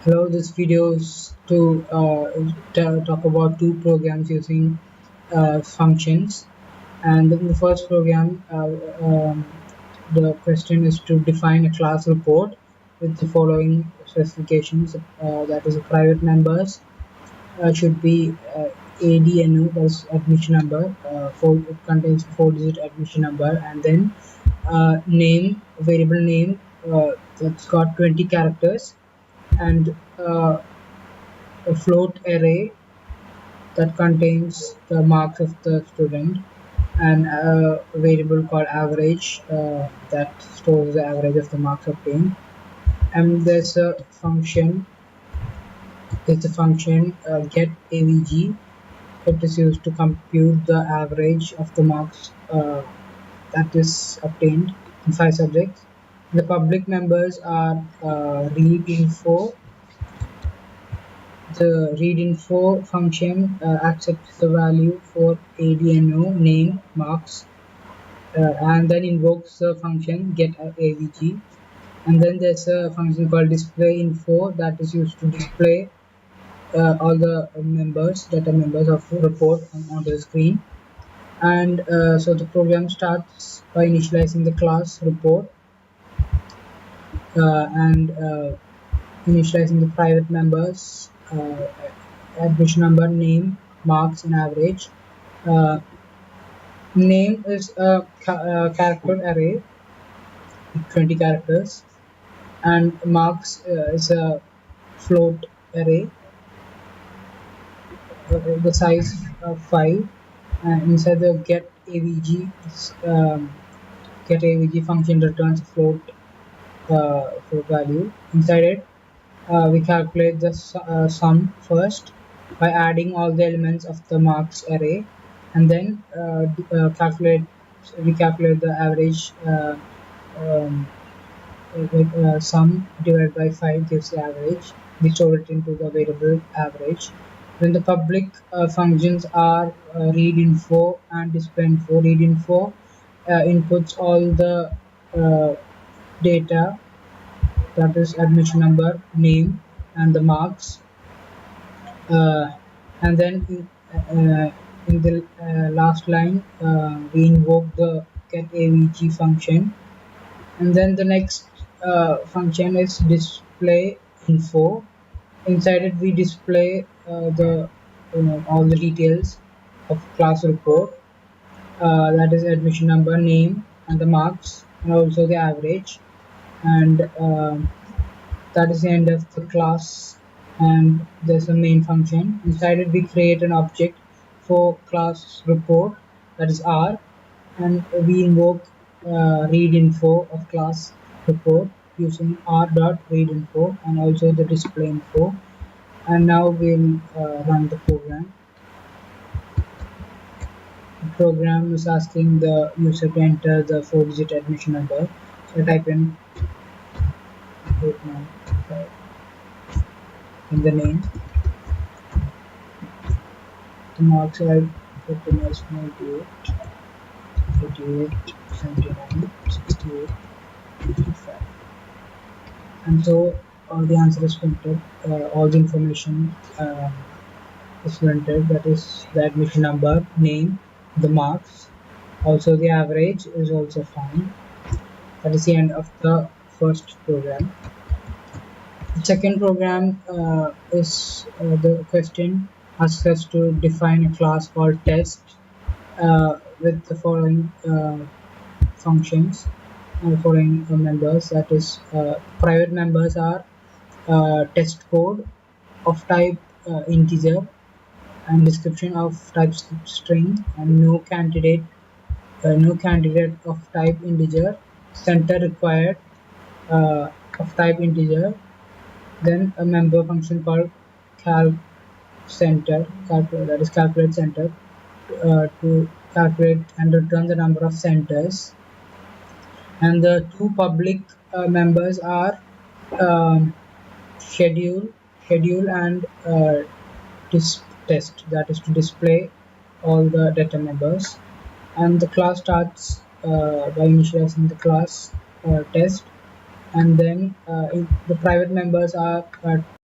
Hello, this video is to talk about two programs using functions. And in the first program, the question is to define a class report with the following specifications. That is, private members should be ADNO, that's admission number. It contains four-digit admission number, and then name, variable name, that's got 20 characters, and a float array that contains the marks of the student, and a variable called average that stores the average of the marks obtained. And there's a function, get avg. It is used to compute the average of the marks that is obtained in 5 subjects. The public members are read info. The readInfo function accepts the value for ADNO name marks and then invokes the function getAvg. And then there's a function called displayInfo that is used to display all the data members of the report onto the screen. And so the program starts by initializing the class report and initializing the private members, admission number, name, marks, and average. Name is a character array with 20 characters, and marks is a float array, the size of 5. And inside the getAvg function returns a float value. Inside it, we calculate the sum first by adding all the elements of the marks array, and then we calculate the average. Sum divided by 5 gives the average. We store it into the variable average. Then the public functions are readInfo and displayInfo. ReadInfo inputs all the data, that is admission number, name, and the marks, and then in the last line we invoke the getAvg function, and then the next function is displayInfo. Inside it we display all the details of class report, that is admission number, name, and the marks, and also the average. And that is the end of the class, and there's a main function. Inside it we create an object for class report, that is R, and we invoke readInfo of class report using r.readInfo and also the displayInfo. And now we'll run the program. The program is asking the user to enter the 4-digit admission number. So I type in 895 in the name. The marks are 98, 88, 79, 68, 55. And so all the answer is printed, all the information is printed, that is the admission number, name, the marks, also the average is also found. That is the end of the first program. The second program is the question asks us to define a class called test with the following functions and following members. That is, private members are test code of type integer and description of type string, and no candidate of type integer, center required of type integer. Then a member function called center, that is calculate center, to calculate and return the number of centers. And the two public members are schedule and test, that is to display all the data members. And the class starts by initializing the class test, and then the private members are